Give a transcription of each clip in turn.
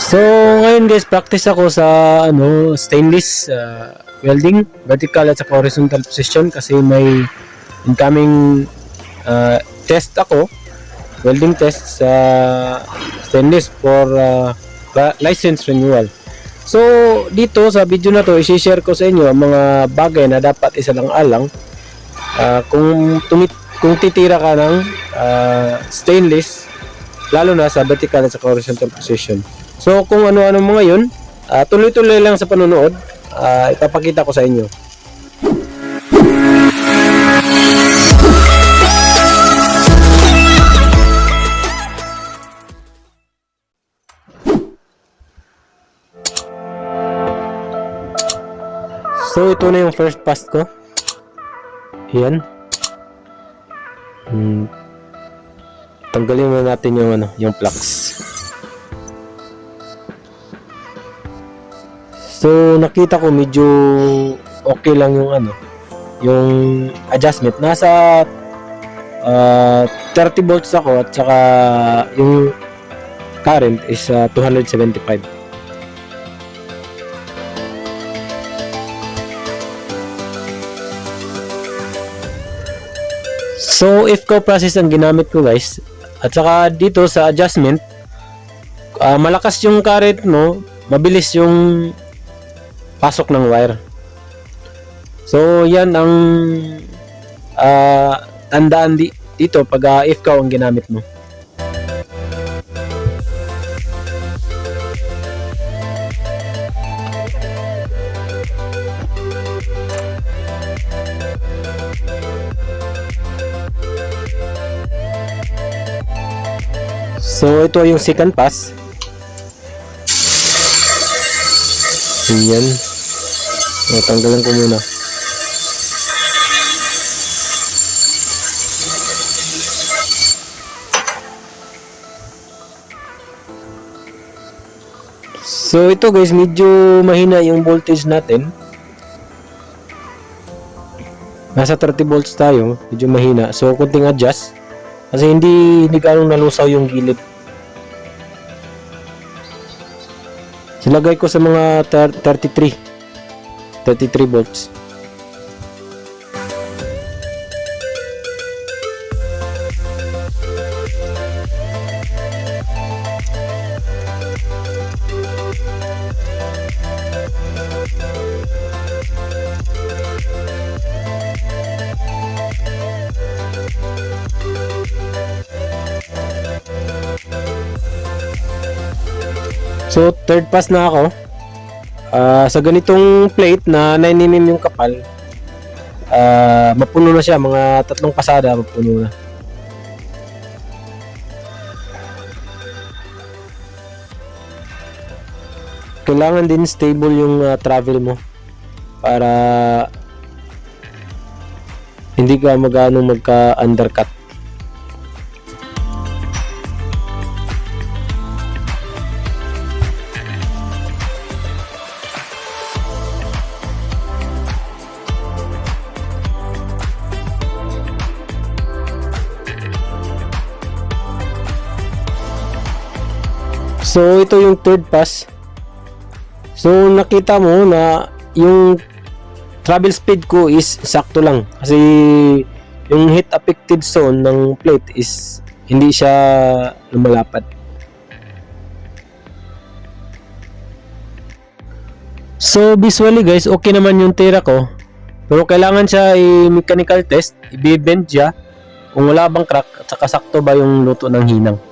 So ngayon guys, practice ako sa stainless welding, vertical at saka horizontal position kasi may incoming test ako, welding test sa stainless for license renewal. So dito sa video na to, i-share ko sa inyo ang mga bagay na dapat isalang-alang kung titira ka ng stainless, lalo na sa vertical at saka horizontal position. So kung ano-ano mo ngayon, tuloy-tuloy lang sa panonood, ipapakita ko sa inyo. So ito na yung first pass ko. Yan. Tanggalin na natin yung plugs. So nakita ko medyo okay lang yung adjustment. Nasa 30 volts ako at saka yung current is 275. So IFCO process ang ginamit ko guys. At saka dito sa adjustment, malakas yung current mo, mabilis yung pasok ng wire. So yan ang tandaan dito pag IFCO ang ginamit mo. So ito yung second pass. Yan. Tanggalan ko muna. So ito guys, medyo mahina yung voltage natin. Nasa 30 volts tayo, medyo mahina. So kunting adjust kasi hindi ganong nalusaw yung gilid. Silagay ko sa mga 33 volts. So third pass na ako. Sa ganitong plate na 9mm yung kapal, mapuno na siya, mga 3 pasada mapuno na. Kailangan din stable yung travel mo para hindi ka magka-undercut. So ito yung third pass. So nakita mo na yung travel speed ko is sakto lang kasi yung heat affected zone ng plate is hindi siya lumalapad. So visually guys, okay naman yung tira ko, pero kailangan siya i-mechanical test, i-bend siya kung wala bang crack at saka sakto ba yung luto ng hinang.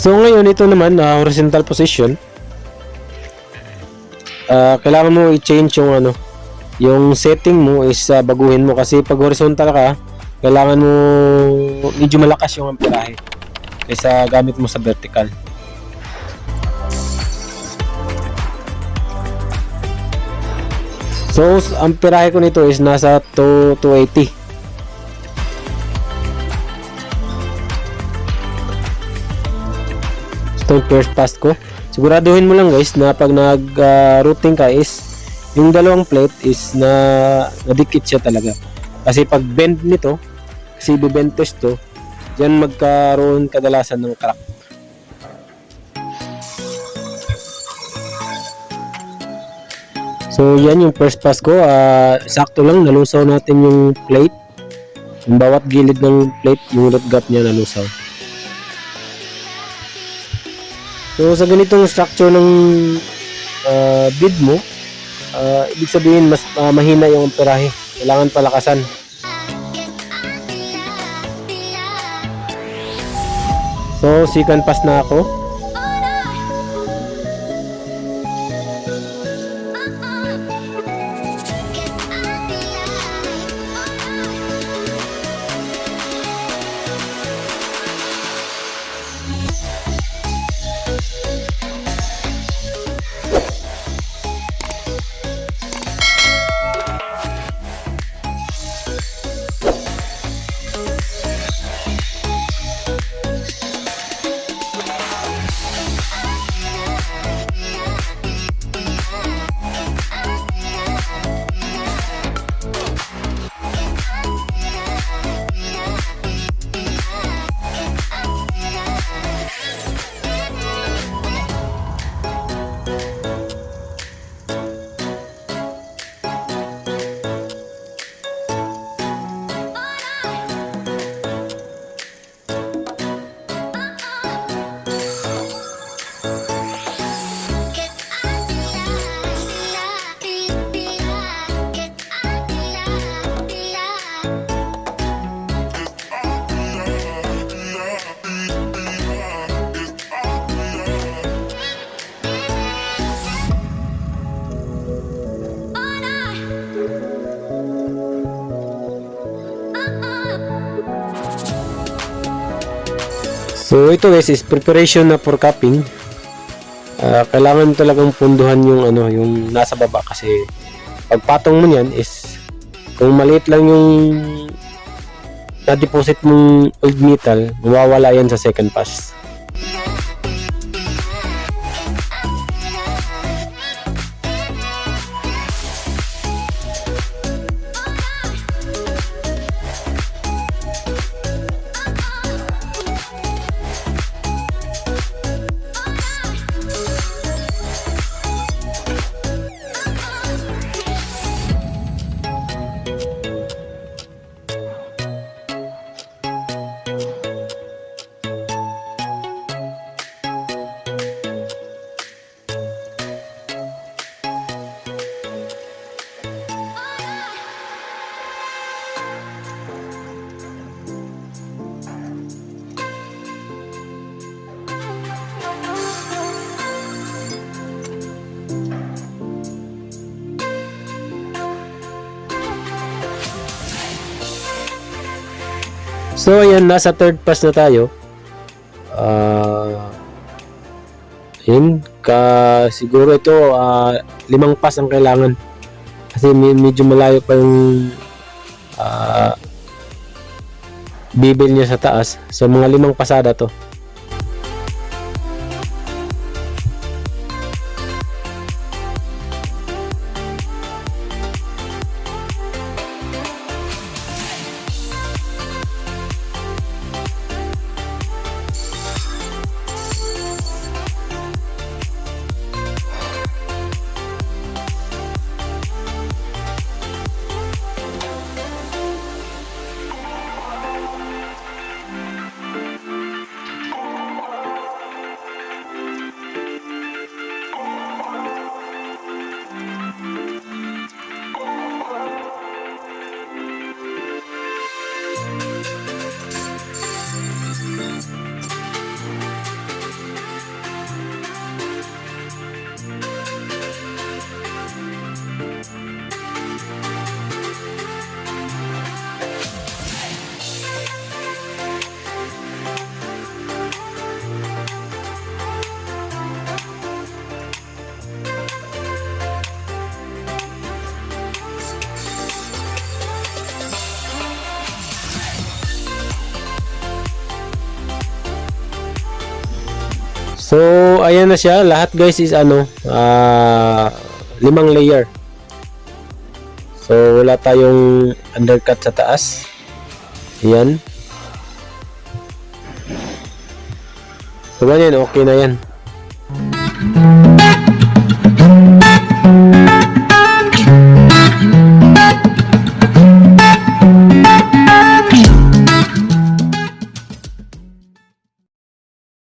So ngayon ito naman na horizontal position. Kailangan mo i-change yung setting mo is baguhin mo kasi pag horizontal ka, kailangan mo medyo malakas yung amperahe kaysa gamit mo sa vertical. So amperahe ko nito is nasa 280. Ito yung first pass ko. Siguraduhin mo lang guys na pag nag routing ka is yung dalawang plate is nadikit siya talaga. Kasi pag bend nito, kasi bibend test to, diyan magkaroon kadalasan ng crack. So yan yung first pass ko. Sakto lang nalusaw natin yung plate. Yung bawat gilid ng plate, yung root gap niya nalusaw. So sa ganitong structure ng bead mo, ibig sabihin mas mahina yung amperahe. Kailangan palakasan. So second pass na ako. So ito guys is preparation na for cupping. Kailangan talagang punduhan yung yung nasa baba kasi pagpatong mo niyan is kung maliit lang yung na-deposit mong old metal, mawawala yan sa second pass. So ayan, nasa third pass na tayo. Siguro ito 5 pass ang kailangan. Kasi medyo malayo pa yung bibil niya sa taas. So mga 5 pasada to. So, ayan na siya. Lahat guys is 5 layer. So, wala tayong undercut sa taas. Ayan. So, ganyan, okay na yan.